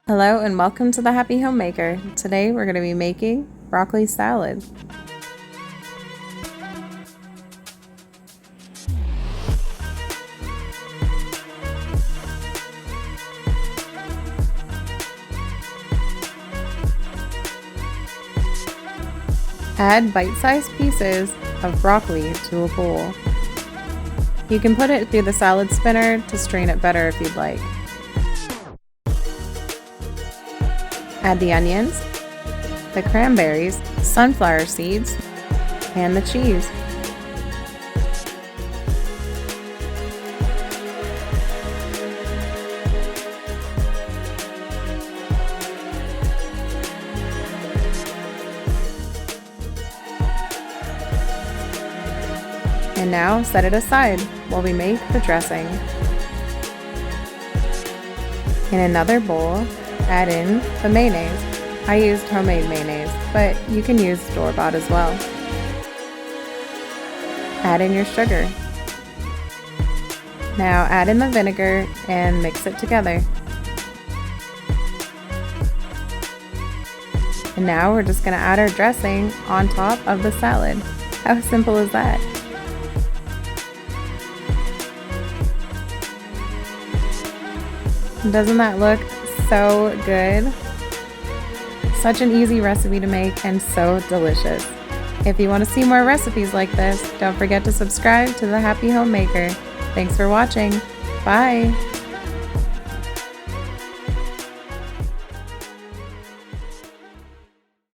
Hello and welcome to the Happy Homemaker. Today we're going to be making broccoli salad. Add bite-sized pieces of broccoli to a bowl. You can put it through the salad spinner to strain it better if you'd like. Add the onions, the cranberries, sunflower seeds, and the cheese. And now set it aside while we make the dressing. In another bowl, add in the mayonnaise. I used homemade mayonnaise, but you can use store-bought as well. Add in your sugar. Now add in the vinegar and mix it together. And now we're just going to add our dressing on top of the salad. How simple is that? Doesn't that look so good? Such an easy recipe to make and so delicious. If you want to see more recipes like this, don't forget to subscribe to the Happy Homemaker. Thanks for watching. Bye!